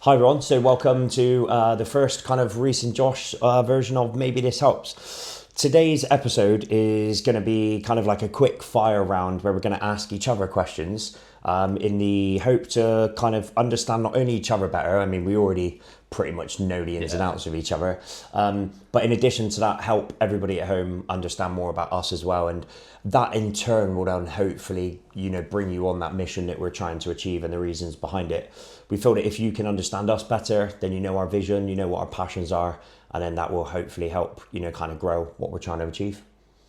Hi everyone, so welcome to the first kind of Rhys and Josh version of Maybe This Helps. Today's episode is going to be kind of like a quick fire round where we're going to ask each other questions in the hope to kind of understand not only each other better, I mean we already pretty much know the ins and outs of each other, but in addition to that help everybody at home understand more about us as well, and that in turn will then hopefully bring you on that mission that we're trying to achieve and the reasons behind it. We feel that if you can understand us better, then you know our vision, you know what our passions are, and then that will hopefully help, kind of grow what we're trying to achieve.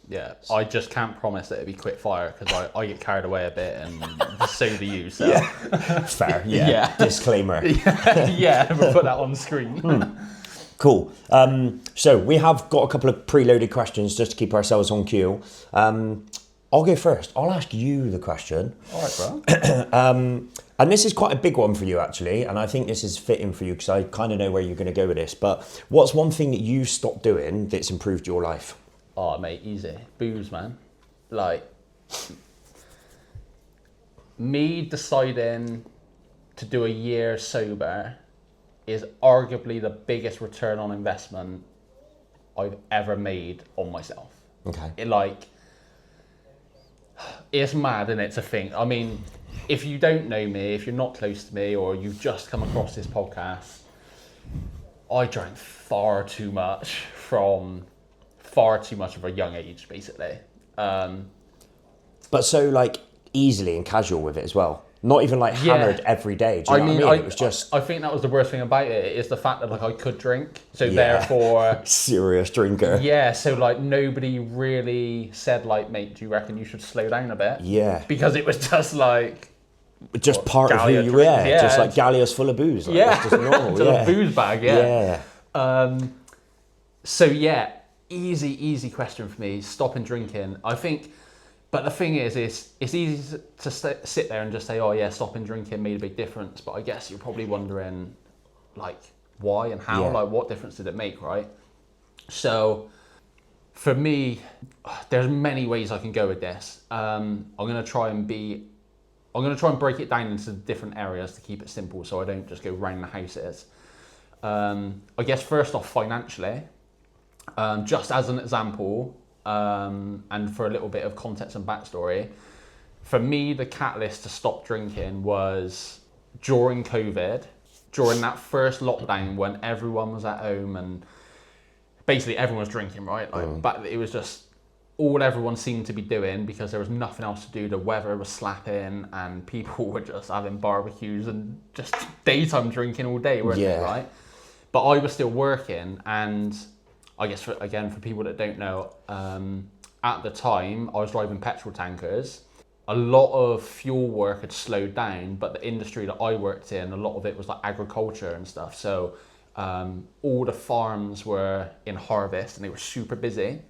Yeah, I just can't promise that it'll be quick fire because I get carried away a bit and so do you. So. Yeah, fair, yeah. Disclaimer. Yeah, we'll put that on the screen. Cool. So we have got a couple of preloaded questions just to keep ourselves on cue. I'll go first. I'll ask you the question. All right, bro. And this is quite a big one for you, actually, and I think this is fitting for you because I kind of know where you're going to go with this. But what's one thing that you stopped doing that's improved your life? Oh, mate, easy. Booze, man. Like, me deciding to do a year sober is arguably the biggest return on investment I've ever made on myself. Okay. It's mad, isn't it, to think. I mean, if you don't know me, if you're not close to me, or you've just come across this podcast, I drank far too much from far too much of a young age, basically. But so like easily and casual with it as well. Not even like hammered every day. Do you know what I mean? It was just. I think that was the worst thing about it is the fact that like I could drink, so therefore serious drinker. Yeah, so like nobody really said like, mate, do you reckon you should slow down a bit? Yeah. Because it was just like. Just part of who you were. Yeah. Just like gallios full of booze. Like, yeah. It's just normal. Just a booze bag. Yeah. Yeah. So yeah, easy question for me. Stopping drinking. I think. But the thing is it's easy to sit there and just say, oh yeah, stopping drinking made a big difference. But I guess you're probably wondering, like, why and how? Yeah. Like, what difference did it make, right? So, for me, there's many ways I can go with this. I'm gonna try and break it down into different areas to keep it simple, so I don't just go round the houses. I guess first off, financially, just as an example. And for a little bit of context and backstory, for me, the catalyst to stop drinking was during COVID, during that first lockdown when everyone was at home and basically everyone was drinking, right? But it was just all everyone seemed to be doing because there was nothing else to do. The weather was slapping and people were just having barbecues and just daytime drinking all day, weren't they, right? But I was still working, and I guess, for people that don't know, at the time, I was driving petrol tankers. A lot of fuel work had slowed down, but the industry that I worked in, a lot of it was like agriculture and stuff. So all the farms were in harvest and they were super busy.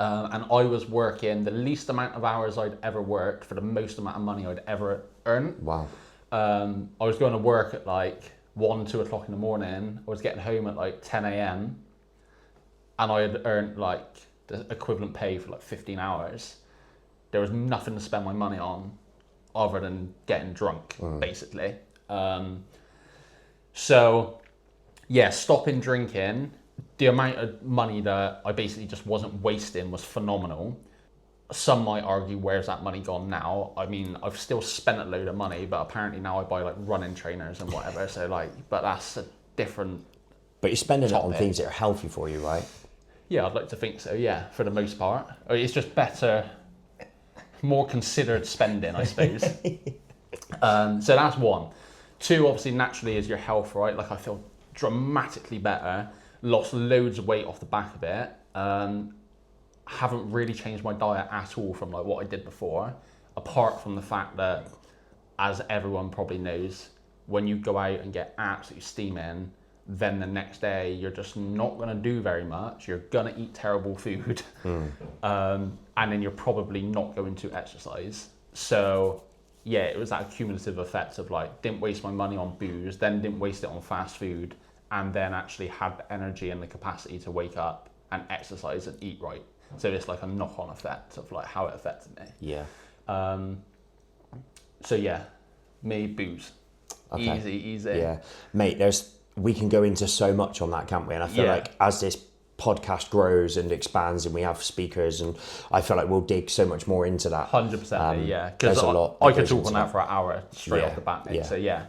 And I was working the least amount of hours I'd ever worked for the most amount of money I'd ever earned. Wow. I was going to work at like 2 o'clock in the morning. I was getting home at like 10 a.m. and I had earned like the equivalent pay for like 15 hours. There was nothing to spend my money on other than getting drunk, basically. So, yeah, stopping drinking, the amount of money that I basically just wasn't wasting was phenomenal. Some might argue, where's that money gone now? I mean, I've still spent a load of money, but apparently now I buy like running trainers and whatever. So like, but that's a different. But you're spending it on things that are healthy for you, right? Yeah, I'd like to think so, yeah, for the most part. It's just better, more considered spending, I suppose. So that's one. Two, obviously, naturally, is your health, right? Like, I feel dramatically better, lost loads of weight off the back of it. Haven't really changed my diet at all from like what I did before, apart from the fact that, as everyone probably knows, when you go out and get absolutely steaming, then the next day you're just not going to do very much. You're going to eat terrible food. And then you're probably not going to exercise. So yeah, it was that cumulative effect of like, didn't waste my money on booze, then didn't waste it on fast food, and then actually had the energy and the capacity to wake up and exercise and eat right. So it's like a knock-on effect of like how it affected me. Yeah. So yeah, me, booze. Okay. Easy. Yeah, mate. We can go into so much on that, can't we? And I feel like as this podcast grows and expands, and we have speakers, and I feel like we'll dig so much more into that. 100%, yeah. There's Because a lot. I could talk on that for an hour straight Yeah, off the bat, mate. yeah. So yeah,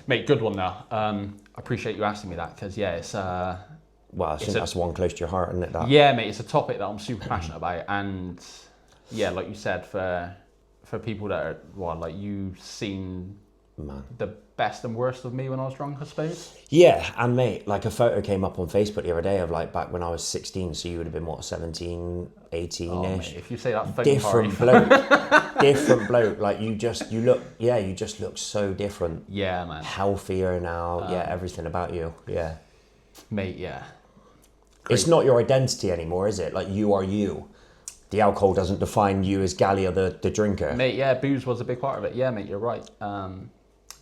mate, good one now. I appreciate you asking me that because it's Well, I think that's one close to your heart, isn't it? That. yeah, mate. It's a topic that I'm super passionate about, and yeah, like you said, for people that are like you've seen the best and worst of me when I was drunk, I suppose. Yeah, and mate, like a photo came up on Facebook the other day of like back when I was 16, so you would have been what, 17, 18-ish? Oh, mate, if you say that phone different party. bloke. Different bloke. Like you just look so different. Yeah, man. Healthier now. Yeah, everything about you. Yeah. Mate, yeah. It's not your identity anymore, is it? Like you are you. The alcohol doesn't define you as Gallia the drinker. Mate, yeah, booze was a big part of it. Yeah, mate, you're right.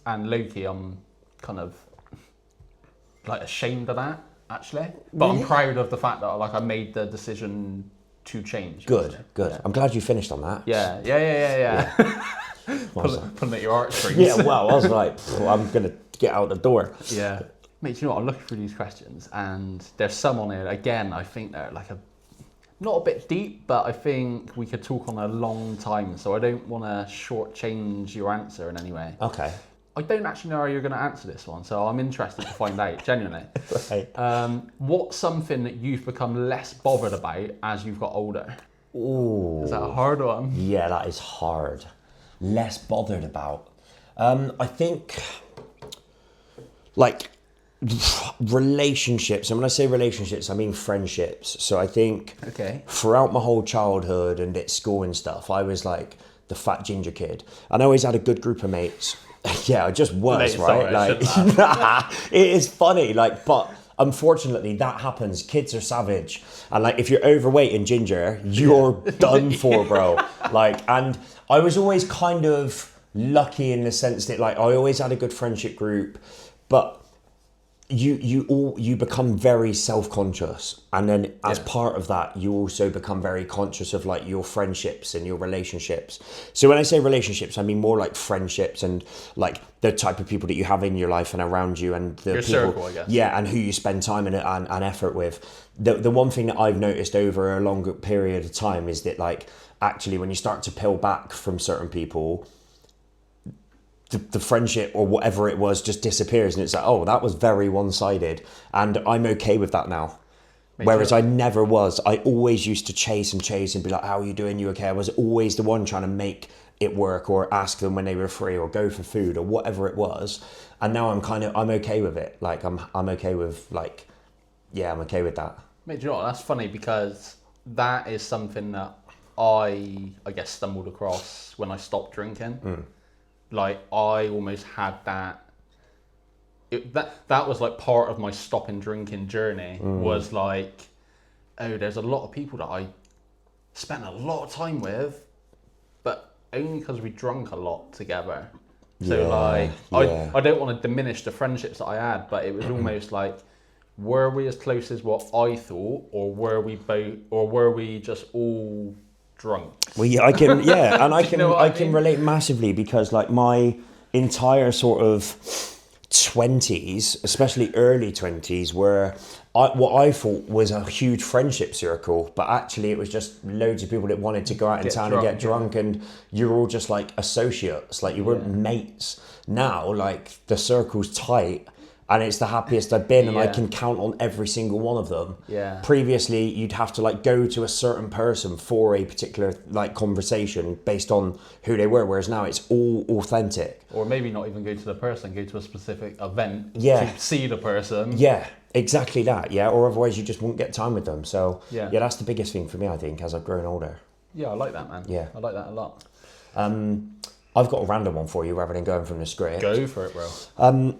And low-key, I'm kind of like ashamed of that, actually. But really? I'm proud of the fact that like I made the decision to change. Good. Yeah. I'm glad you finished on that. Yeah. Pulling at your heartstrings. Yeah, well, I was like, I'm going to get out the door. Yeah. Mate, you know what? I'm looking through these questions and there's some on here, again, I think they're like not a bit deep, but I think we could talk on a long time, so I don't want to shortchange your answer in any way. Okay. I don't actually know how you're going to answer this one, so I'm interested to find out, genuinely. Right. What's something that you've become less bothered about as you've got older? Ooh. Is that a hard one? Yeah, that is hard. Less bothered about. I think, like, relationships, and when I say relationships I mean friendships. So I think throughout my whole childhood and at school and stuff, I was like the fat ginger kid, and I always had a good group of mates. Yeah, I just was. Mate, right? Sorry, like it is funny, like, but unfortunately that happens. Kids are savage, and like if you're overweight and ginger, you're done for, bro. Like, and I was always kind of lucky in the sense that like I always had a good friendship group, but you become very self-conscious, and then as part of that you also become very conscious of like your friendships and your relationships. So when I say relationships, I mean more like friendships and like the type of people that you have in your life and around you, and the your people, circle, I guess. Yeah, and who you spend time and effort with. The one thing that I've noticed over a longer period of time is that like actually when you start to peel back from certain people, the friendship or whatever it was just disappears, and it's like, oh, that was very one-sided, and I'm okay with that now. Whereas I never was. I always used to chase and be like, how are you doing? You okay? I was always the one trying to make it work, or ask them when they were free, or go for food, or whatever it was. And now I'm okay with it. Like I'm okay with like, yeah, I'm okay with that. Mate, do you know what? That's funny because that is something that I guess stumbled across when I stopped drinking. Like I almost had that. That was like part of my stopping drinking journey. Was like, oh, there's a lot of people that I spent a lot of time with, but only because we drunk a lot together. So I don't want to diminish the friendships that I had, but it was almost like, were we as close as what I thought, or were we just all drunk? Well, yeah, I can, yeah, and I can relate massively, because like my entire sort of 20s, especially early 20s, were what I thought was a huge friendship circle, but actually it was just loads of people that wanted to go out in town and get drunk, and you're all just like associates, like you weren't mates. Now, like the circle's tight, and it's the happiest I've been, and I can count on every single one of them. Yeah. Previously, you'd have to like go to a certain person for a particular like conversation based on who they were, whereas now it's all authentic. Or maybe not even go to the person, go to a specific event to see the person. Yeah, exactly that. Yeah, or otherwise you just won't get time with them. So yeah, that's the biggest thing for me, I think, as I've grown older. Yeah, I like that, man. Yeah, I like that a lot. I've got a random one for you rather than going from the script. Go for it, bro.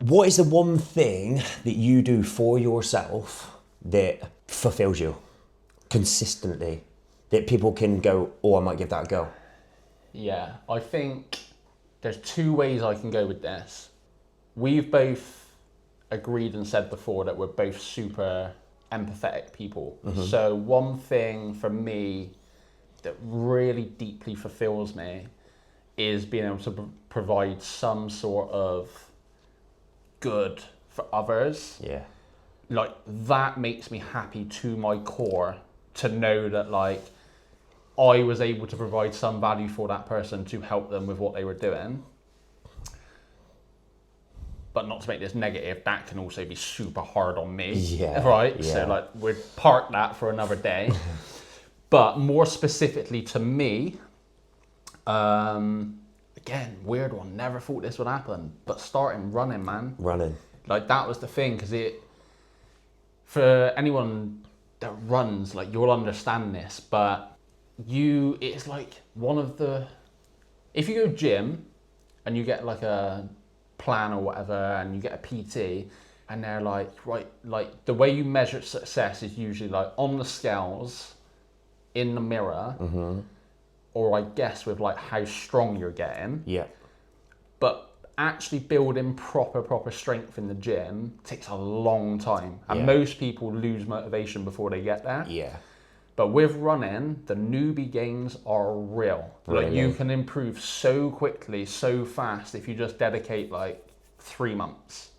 What is the one thing that you do for yourself that fulfills you consistently, that people can go, oh, I might give that a go? Yeah, I think there's two ways I can go with this. We've both agreed and said before that we're both super empathetic people. So one thing for me that really deeply fulfills me is being able to provide some sort of good for others, Yeah. like that makes me happy to my core to know that like I was able to provide some value for that person to help them with what they were doing. But not to make this negative, that can also be super hard on me. Yeah. Right? Yeah. So like we'd park that for another day. But more specifically to me, again, weird one, never thought this would happen. But starting running, man. Running. Like that was the thing, because for anyone that runs, like you'll understand this, but it's like one of the, if you go gym and you get like a plan or whatever and you get a PT and they're like, right, like the way you measure success is usually like on the scales, in the mirror, or I guess with like how strong you're getting. Yeah. But actually building proper strength in the gym takes a long time, and Yeah. most people lose motivation before they get there. Yeah. But with running, the newbie gains are real. Like Really? you can improve so quickly, so fast if you just dedicate like 3 months.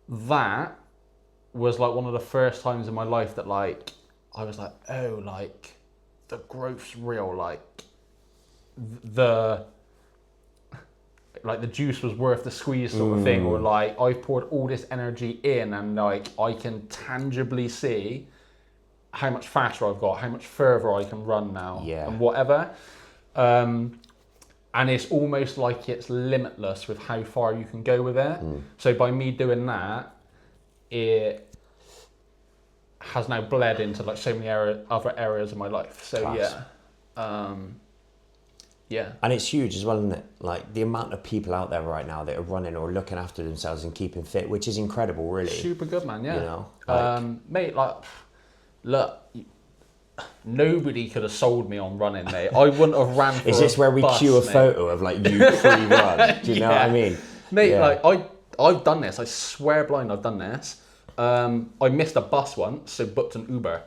That was like one of the first times in my life that like I was like, oh, like the growth's real. Like the juice was worth the squeeze sort of thing, or like I've poured all this energy in and like I can tangibly see how much faster I've got, how much further I can run now, and whatever. And it's almost like it's limitless with how far you can go with it. So by me doing that, it has now bled into like so many other areas of my life. So Class. yeah. And it's huge as well, isn't it? Like the amount of people out there right now that are running or looking after themselves and keeping fit, which is incredible, really. Super good, man. Yeah. You know, like, mate, like, look, nobody could have sold me on running, mate. I wouldn't have ran for is this where we bus, cue a mate. photo of like you pre-run? Do you know what I mean? Mate, Yeah. like I've done this. I swear blind, I've done this. I missed a bus once, so booked an Uber.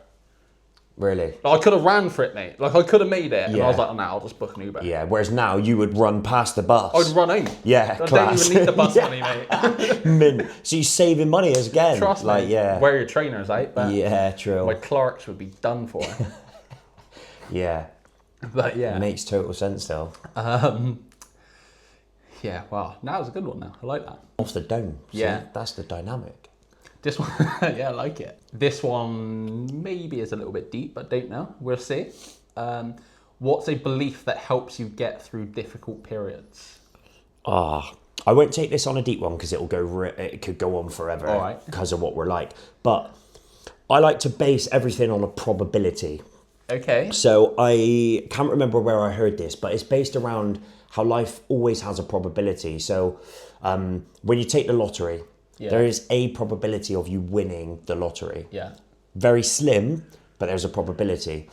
Really? Like, I could have ran for it, mate. Like I could have made it, and Yeah. I was like, oh, no, I'll just book an Uber. Yeah. Whereas now you would run past the bus. I'd run home. Yeah, I class. don't even need the bus Yeah. money, mate. Mint. So you're saving money as again. Trust like, me. Yeah. Wear your trainers out, but Yeah. True. my Clarks would be done for. Yeah. But yeah. Makes total sense though. Yeah, wow. That was a good one now. I like that. Off the dome. See, Yeah. That's the dynamic. This one, yeah, I like it. This one maybe is a little bit deep, but don't know. We'll see. What's a belief that helps you get through difficult periods? I won't take this on a deep one because it could go on forever. All right. Because of what we're like. But I like to base everything on a probability. Okay. So I can't remember where I heard this, but it's based around how life always has a probability. So when you take the lottery, there is a probability of you winning the lottery. Yeah. Very slim, but there's a probability.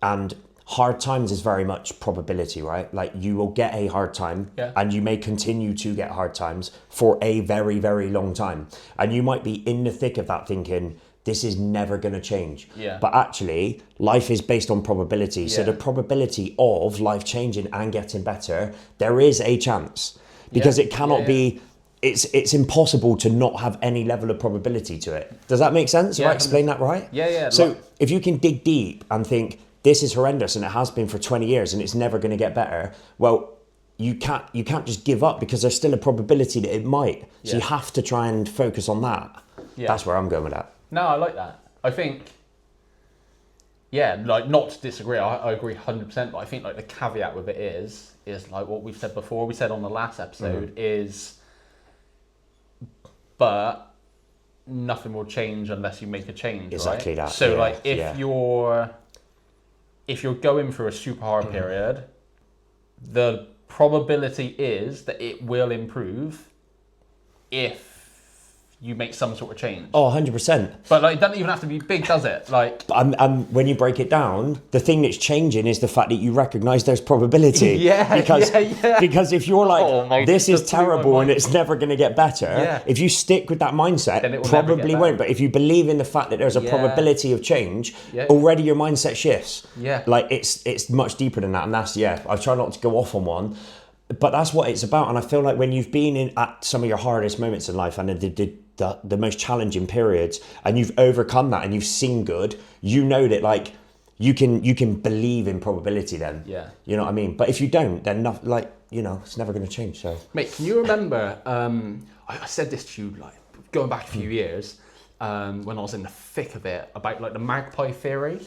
And hard times is very much probability, right? Like you will get a hard time and you may continue to get hard times for a very, very long time. And you might be in the thick of that thinking, this is never going to change. Yeah. But actually, life is based on probability. Yeah. So the probability of life changing and getting better, there is a chance. Because it cannot be... It's impossible to not have any level of probability to it. Does that make sense? Have I explained that right? Yeah. So if you can dig deep and think, this is horrendous and it has been for 20 years and it's never going to get better, well, you can't just give up because there's still a probability that it might. So you have to try and focus on that. Yeah. That's where I'm going with that. No, I like that. I think, like not to disagree, I agree 100%, but I think like the caveat with it is like what we've said before, we said on the last episode is, but nothing will change unless you make a change, Exactly right? that. So Yeah, like if you're going through a super hard period, the probability is that it will improve if you make some sort of change. Oh, 100%. But like, it doesn't even have to be big, does it? Like, When you break it down, the thing that's changing is the fact that you recognise there's probability. Because if you're like, this is terrible and it's never going to get better, if you stick with that mindset, Then it will probably never get won't. But if you believe in the fact that there's a probability of change, already your mindset shifts. Yeah. Like it's much deeper than that. And that's, I've tried not to go off on one. but that's what it's about. And I feel like when you've been in at some of your hardest moments in life and the most challenging periods, and you've overcome that and you've seen good, you know that like you can believe in probability then. Yeah. You know what I mean? But if you don't, then like, you know, it's never going to change. So mate, can you remember, I said this to you like going back a few years, when I was in the thick of it, about like the magpie theory.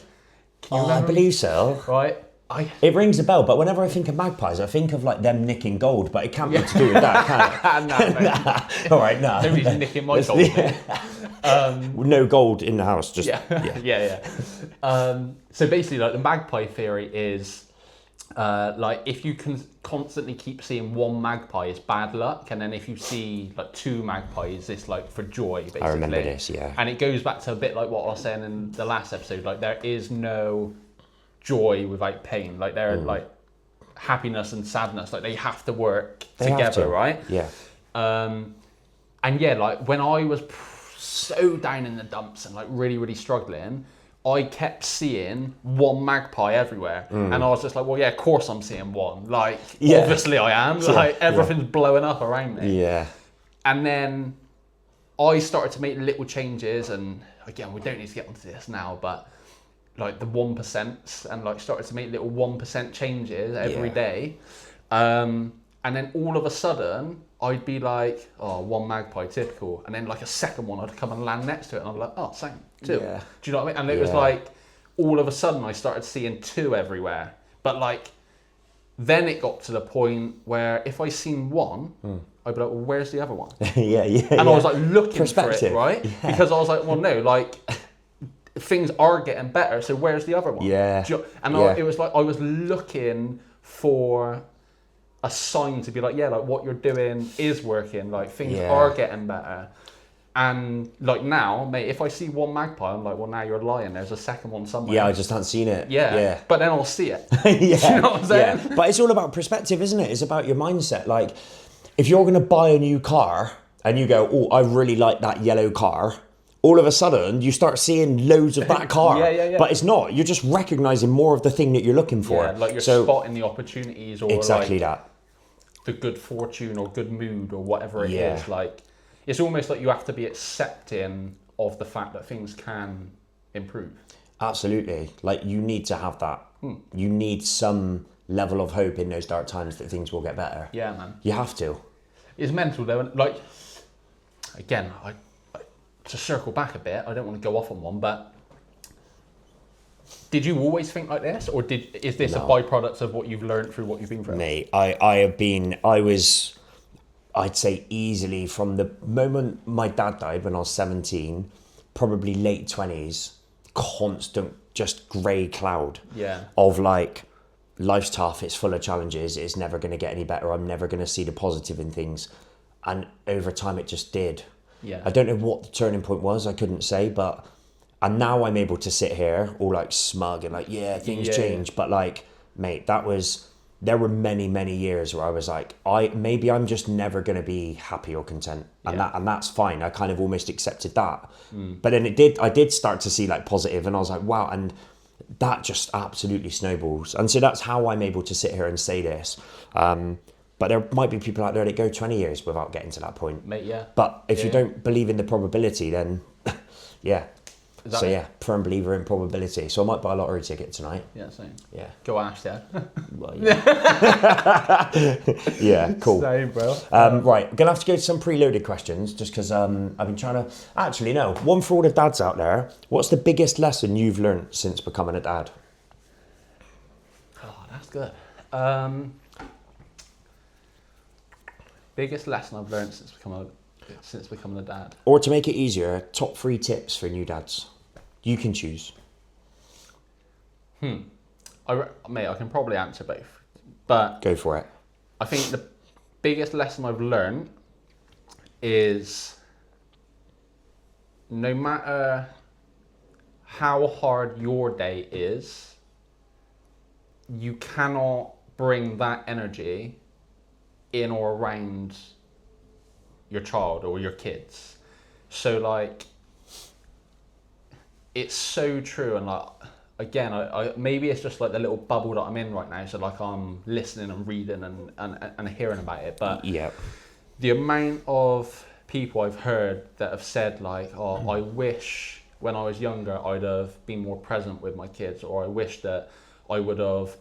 Can you I remember? believe so. Right? It rings a bell, but whenever I think of magpies, I think of like them nicking gold, but it can't be to do with that, can it? Nah. All right, no. Nobody's nicking my gold. No gold in the house, just Yeah. So basically, like the magpie theory is, like if you can constantly keep seeing one magpie, it's bad luck, and then if you see like two magpies, it's like for joy. Basically, I remember this, yeah. And it goes back to a bit like what I was saying in the last episode. Like there is no joy without pain. Like there, like happiness and sadness, like they have to work together, right? Yeah. And yeah, like when I was so down in the dumps and like really, really struggling, I kept seeing one magpie everywhere. And I was just like, well, yeah, of course I'm seeing one. Like, obviously I am. Like, everything's blowing up around me. Yeah. And then I started to make little changes. And again, we don't need to get onto this now, but like the 1% and like started to make little 1% changes every day. And then all of a sudden, I'd be like, oh, one magpie, typical. And then like a second one, I'd come and land next to it. And I'd be like, oh, same, two. Yeah. Do you know what I mean? And it was like, all of a sudden, I started seeing two everywhere. But like, then it got to the point where if I seen one, I'd be like, well, where's the other one? And I was like looking for it, right? Yeah. Because I was like, well, no, like, things are getting better, so where's the other one? Yeah. And it was like, I was looking for a sign to be like, yeah, like what you're doing is working, like things are getting better. And like now, mate, if I see one magpie, I'm like, well, now you're lying, there's a second one somewhere. Yeah, I just haven't seen it. Yeah. But then I'll see it. Yeah. Do you know what I'm saying? Yeah. But it's all about perspective, isn't it? It's about your mindset. Like, if you're going to buy a new car and you go, oh, I really like that yellow car, all of a sudden you start seeing loads of that car. Yeah. But it's not. You're just recognizing more of the thing that you're looking for. Yeah, like you're spotting the opportunities or exactly like that. The good fortune or good mood or whatever it is. Like, it's almost like you have to be accepting of the fact that things can improve. Absolutely. Like, you need to have that. You need some level of hope in those dark times that things will get better. Yeah, man. You have to. It's mental though. Like, again, to circle back a bit, I don't want to go off on one, but did you always think like this, or is this a byproduct of what you've learned through what you've been through? Mate, I'd say easily from the moment my dad died when I was 17, probably late 20s, constant just grey cloud of like, life's tough, it's full of challenges, it's never going to get any better, I'm never going to see the positive in things. And over time it just did. Yeah. I don't know what the turning point was, I couldn't say, and now I'm able to sit here all like smug and like, things change. But like, mate, there were many, many years where I was like, maybe I'm just never going to be happy or content. And that's fine. I kind of almost accepted that. But then I did start to see like positive, and I was like, wow. And that just absolutely snowballs. And so that's how I'm able to sit here and say this. But there might be people out there that go 20 years without getting to that point. Mate, yeah. But if you don't believe in the probability, then firm believer in probability. So I might buy a lottery ticket tonight. Yeah, same. Yeah. Go Ash, Dad. Well, yeah. Yeah, cool. Same, bro. Right, I'm going to have to go to some preloaded questions just because I've been trying to... Actually, no. One for all the dads out there. What's the biggest lesson you've learned since becoming a dad? Oh, that's good. Biggest lesson I've learned since becoming a dad. Or to make it easier, top 3 tips for new dads. You can choose. Mate, I can probably answer both. But go for it. I think the biggest lesson I've learned is no matter how hard your day is, you cannot bring that energy in or around your child or your kids. So like, it's so true. And like, again, I maybe it's just like the little bubble that I'm in right now. So like I'm listening and reading and hearing about it. But Yeah. the amount of people I've heard that have said like, oh, I wish when I was younger I'd have been more present with my kids, or I wish that I would have,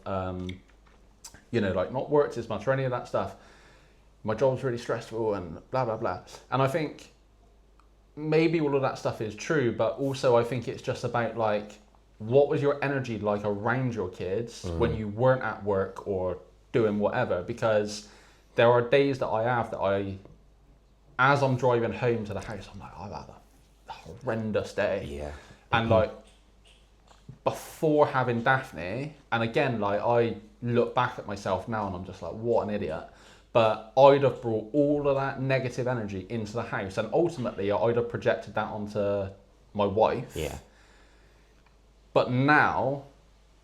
like not worked as much or any of that stuff. My job's really stressful and blah, blah, blah. And I think maybe all of that stuff is true, but also I think it's just about like, what was your energy like around your kids when you weren't at work or doing whatever? Because there are days that I have that as I'm driving home to the house, I'm like, I've had a horrendous day. Yeah. And like, before having Daphne, and again, like I look back at myself now and I'm just like, what an idiot. But I'd have brought all of that negative energy into the house, and ultimately I'd have projected that onto my wife. Yeah. But now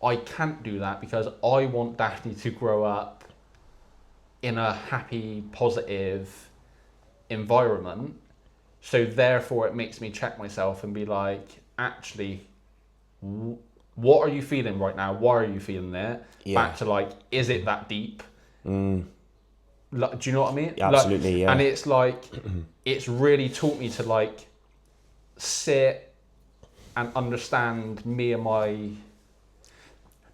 I can't do that because I want Daphne to grow up in a happy, positive environment. So therefore it makes me check myself and be like, actually, what are you feeling right now? Why are you feeling it? Yeah. Back to like, is it that deep? Like, do you know what I mean? Absolutely, like, yeah. And it's like, it's really taught me to like sit and understand me and my,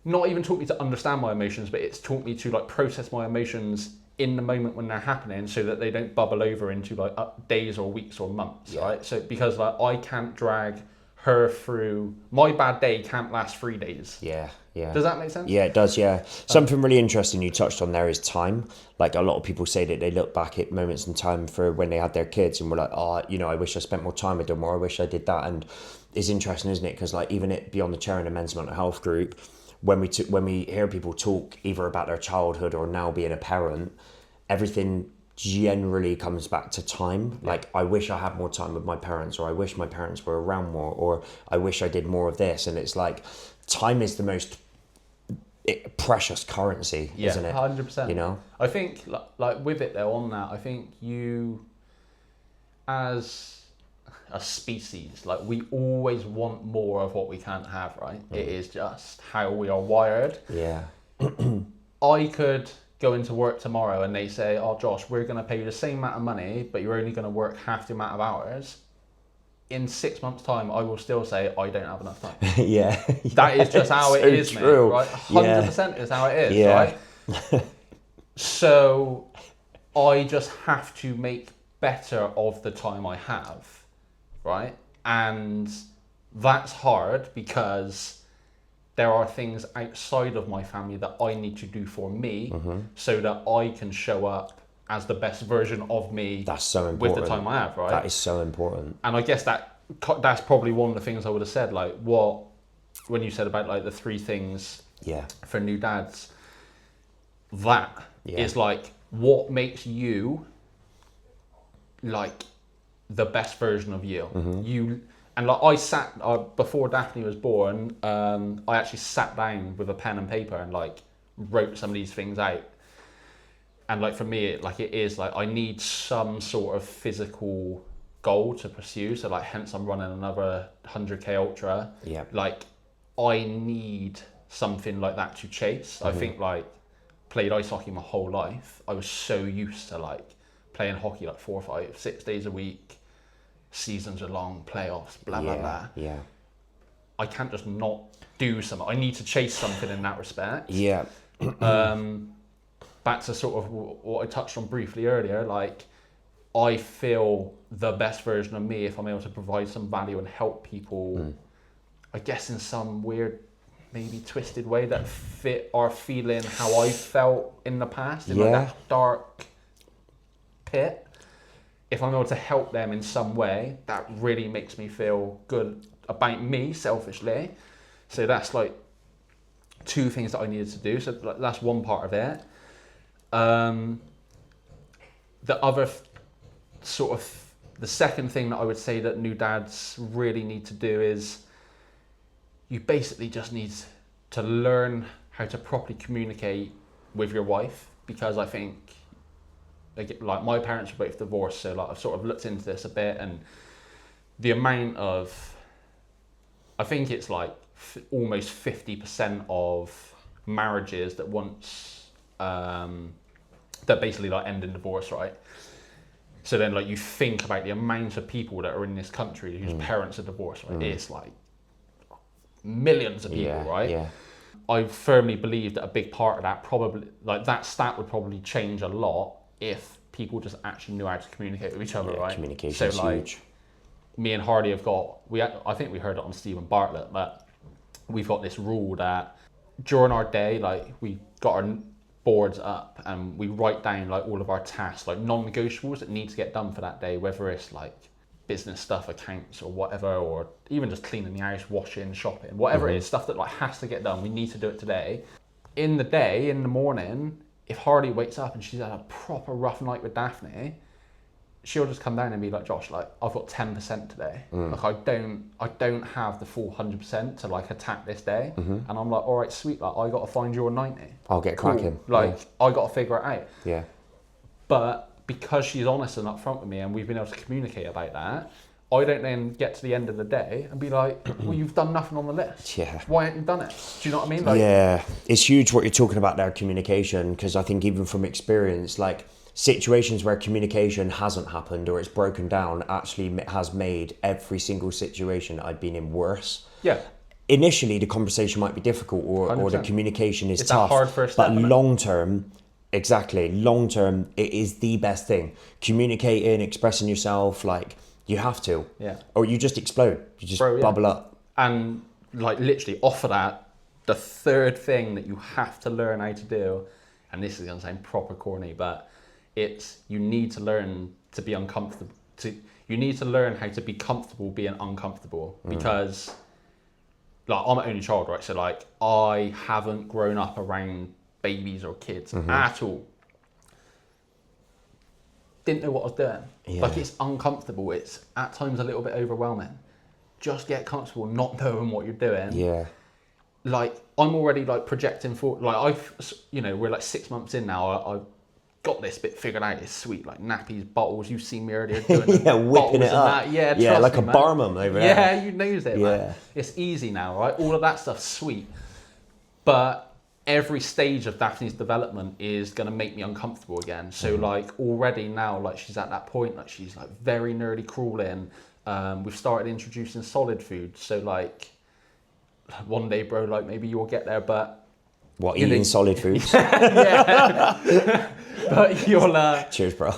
not even taught me to understand my emotions, but it's taught me to like process my emotions in the moment when they're happening, so that they don't bubble over into like days or weeks or months, right? So because like I can't drag her through, my bad day can't last 3 days. Yeah. Yeah. Does that make sense? Yeah, it does, yeah. Something really interesting you touched on there is time. Like, a lot of people say that they look back at moments in time for when they had their kids and were like, oh, I wish I spent more time with them, or I wish I did that. And it's interesting, isn't it? Because like, even it Beyond the Chair in a men's mental health group, when we hear people talk either about their childhood or now being a parent, everything generally comes back to time. Like, I wish I had more time with my parents, or I wish my parents were around more, or I wish I did more of this. And it's like, time is the most precious currency, isn't it? 100%. You know, I think like with it though, on that, I think you, as a species, like we always want more of what we can't have, right? It is just how we are wired. Yeah. I could go into work tomorrow and they say, oh Josh, we're going to pay you the same amount of money, but you're only going to work half the amount of hours. In 6 months' time, I will still say I don't have enough time. Yeah. That is just how it is, true. mate. Right? 100% is how it is, Yeah. right? So I just have to make better of the time I have, right? And that's hard because there are things outside of my family that I need to do for me so that I can show up as the best version of me. That's so important. With the time I have, right? That is so important. And I guess that's probably one of the things I would have said, like when you said about like the 3 things for new dads, that is like, what makes you like the best version of you. You, and like I sat before Daphne was born, I actually sat down with a pen and paper and like wrote some of these things out. And like for me, it is like I need some sort of physical goal to pursue. So like, hence I'm running another 100k ultra. Yeah. Like I need something like that to chase. I think like played ice hockey my whole life. I was so used to like playing hockey like 4, 5, 6 days a week. Seasons are long, playoffs, blah, blah, blah. Yeah. I can't just not do something. I need to chase something in that respect. Yeah. Back to sort of what I touched on briefly earlier, like I feel the best version of me if I'm able to provide some value and help people, I guess in some weird, maybe twisted way that fit our feeling how I felt in the past, in like that dark pit. If I'm able to help them in some way, that really makes me feel good about me selfishly. So that's like 2 things that I needed to do. So that's one part of it. The other the second thing that I would say that new dads really need to do is you basically just need to learn how to properly communicate with your wife, because I think like my parents were both divorced, so like I've sort of looked into this a bit, and the amount of, I think it's like almost 50% of marriages that once that basically like end in divorce, right? So then like you think about the amount of people that are in this country whose parents are divorced, right? It's like millions of people, right? Yeah. I firmly believe that a big part of that probably, like that stat would probably change a lot if people just actually knew how to communicate with each other, right? Communication is huge. Me and Hardy have got, I think we heard it on Stephen Bartlett, but we've got this rule that during our day, like we got our boards up and we write down like all of our tasks, like non-negotiables that need to get done for that day, whether it's like business stuff, accounts or whatever, or even just cleaning the house, washing, shopping, whatever it is, stuff that like has to get done, we need to do it today. In the day, in the morning, if Hardy wakes up and she's had a proper rough night with Daphne, she'll just come down and be like, Josh, like I've got 10% today. Like I don't have the full 100% to like attack this day. And I'm like, all right, sweet, like I got to find your 90. I'll get cracking. Like I got to figure it out. Yeah. But because she's honest and upfront with me and we've been able to communicate about that, I don't then get to the end of the day and be like, well, you've done nothing on the list. Yeah. Why haven't you done it? Do you know what I mean? Like, yeah, it's huge what you're talking about there, communication, because I think even from experience, like situations where communication hasn't happened or it's broken down actually has made every single situation I've been in worse. Yeah. Initially, the conversation might be difficult or the communication is it's tough, that hard first step, but long term, long term, it is the best thing. Communicating, expressing yourself, like you have to. Yeah. Or you just explode. You just bubble up. And like literally off of that, the third thing that you have to learn how to do, and this is going to sound proper corny, but it's you need to learn to be uncomfortable. You need to learn how to be comfortable being uncomfortable, because like I'm an only child, right? So like I haven't grown up around babies or kids at all. Didn't know what I was doing. Yeah. Like it's uncomfortable. It's at times a little bit overwhelming. Just get comfortable not knowing what you're doing. Yeah. Like I'm already like projecting forward. Like we're like 6 months in now. I've got this bit figured out. It's sweet. Like nappies, bottles. You've seen me earlier doing whipping it up. That. Yeah, yeah, like me, a man. barman over there. Yeah, you knows it, man. It's easy now, right? All of that stuff's sweet. But every stage of Daphne's development is going to make me uncomfortable again. So like already now, like she's at that point, like she's like very nerdy crawling. We've started introducing solid food. So like one day, bro, like maybe you'll get there, but what, eating solid foods? yeah. But you'll cheers, bro.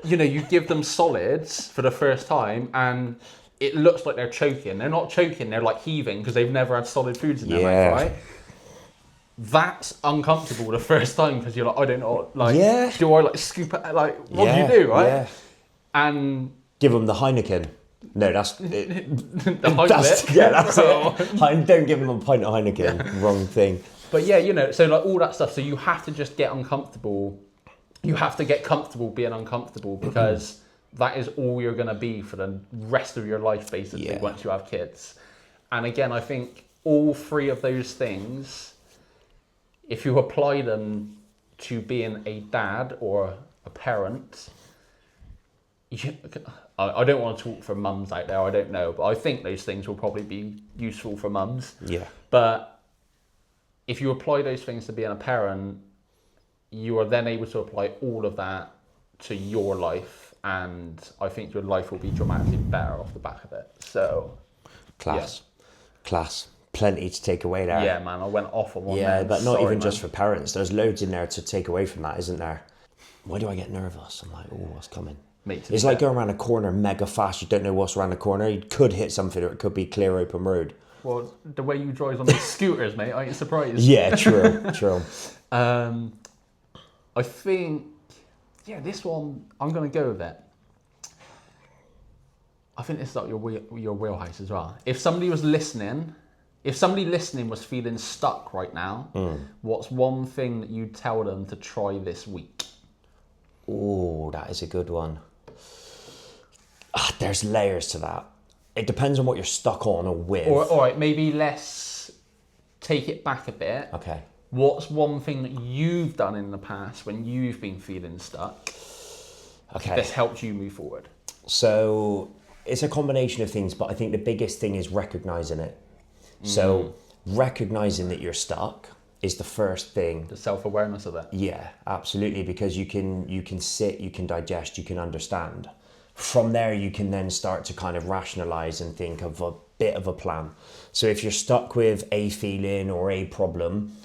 You give them solids for the first time and it looks like they're choking. They're not choking, they're like heaving because they've never had solid foods in their mouth, right? That's uncomfortable the first time because you're like, I don't know, like, do I like scoop it? Like, what do you do, right? Yeah. And give them the Heineken. No, that's it. That's it. Don't give them a pint of Heineken. Wrong thing. But yeah, so like all that stuff. So you have to just get uncomfortable. You have to get comfortable being uncomfortable because that is all you're going to be for the rest of your life, basically, once you have kids. And again, I think all three of those things, if you apply them to being a dad or a parent, I don't want to talk for mums out there, I don't know, but I think those things will probably be useful for mums. Yeah. But if you apply those things to being a parent, you are then able to apply all of that to your life, and I think your life will be dramatically better off the back of it. So, class. Plenty to take away there. Yeah, man, I went off on one. Yeah, but not even just for parents. There's loads in there to take away from that, isn't there? Why do I get nervous? I'm like, oh, what's coming? It's like going around a corner mega fast. You don't know what's around the corner. You could hit something, or it could be clear open road. Well, the way you drive on these scooters, mate, I ain't surprised. Yeah, true. I think, this one, I'm going to go with it. I think this is like your wheelhouse as well. If somebody listening was feeling stuck right now, what's one thing that you'd tell them to try this week? Oh, that is a good one. There's layers to that. It depends on what you're stuck on or with. All right, maybe let's take it back a bit. Okay. What's one thing that you've done in the past when you've been feeling stuck that's helped you move forward? So it's a combination of things, but I think the biggest thing is recognizing it. So recognizing that you're stuck is the first thing. The self-awareness of it. Yeah, absolutely, because you can sit, you can digest, you can understand. From there, you can then start to kind of rationalize and think of a bit of a plan. So if you're stuck with a feeling or a problem,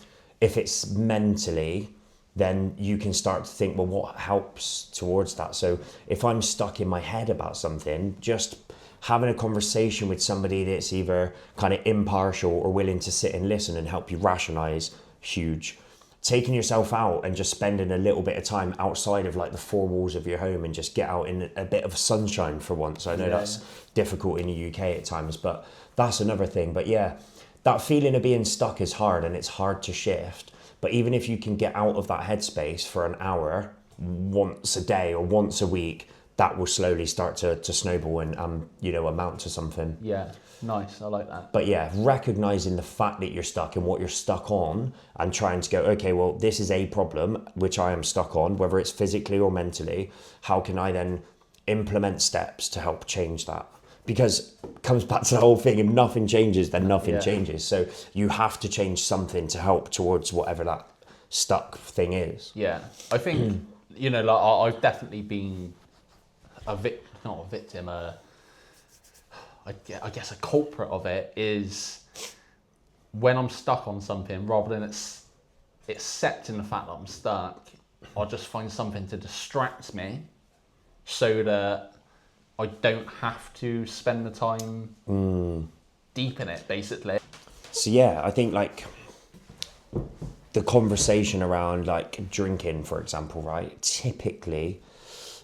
if it's mentally, then you can start to think, well, what helps towards that? So if I'm stuck in my head about something, just having a conversation with somebody that's either kind of impartial or willing to sit and listen and help you rationalize, huge. Taking yourself out and just spending a little bit of time outside of like the four walls of your home and just get out in a bit of sunshine for once. I know that's difficult in the UK at times, but that's another thing. But yeah, that feeling of being stuck is hard and it's hard to shift. But even if you can get out of that headspace for an hour once a day or once a week, that will slowly start to snowball and amount to something. Yeah, nice. I like that. But yeah, recognizing the fact that you're stuck and what you're stuck on and trying to go, okay, well, this is a problem which I am stuck on, whether it's physically or mentally. How can I then implement steps to help change that? Because it comes back to the whole thing, if nothing changes, then nothing changes. So you have to change something to help towards whatever that stuck thing is. Yeah, I think, I've definitely been not a victim, I guess a culprit of it is when I'm stuck on something, rather than accepting the fact that I'm stuck, I'll just find something to distract me so that I don't have to spend the time deep in it, basically. So yeah, I think like the conversation around like drinking, for example, right? Typically,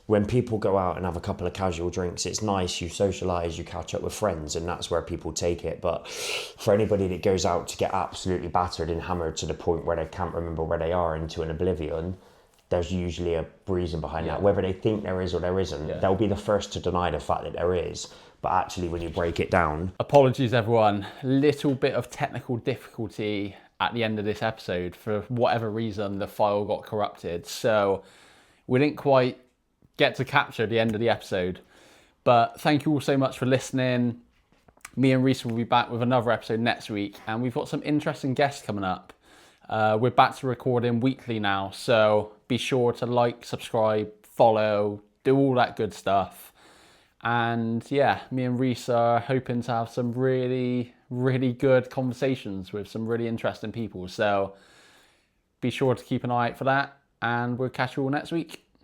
when people go out and have a couple of casual drinks, it's nice, you socialise, you catch up with friends, and that's where people take it. But for anybody that goes out to get absolutely battered and hammered to the point where they can't remember where they are into an oblivion, there's usually a reason behind that. Whether they think there is or there isn't, they'll be the first to deny the fact that there is. But actually, when you break it down... Apologies, everyone. Little bit of technical difficulty at the end of this episode. For whatever reason, the file got corrupted. So we didn't quite get to capture the end of the episode. But thank you all so much for listening. Me and Rhys will be back with another episode next week. And we've got some interesting guests coming up. We're back to recording weekly now. So be sure to like, subscribe, follow, do all that good stuff. And yeah, me and Rhys are hoping to have some really, really good conversations with some really interesting people. So be sure to keep an eye out for that. And we'll catch you all next week.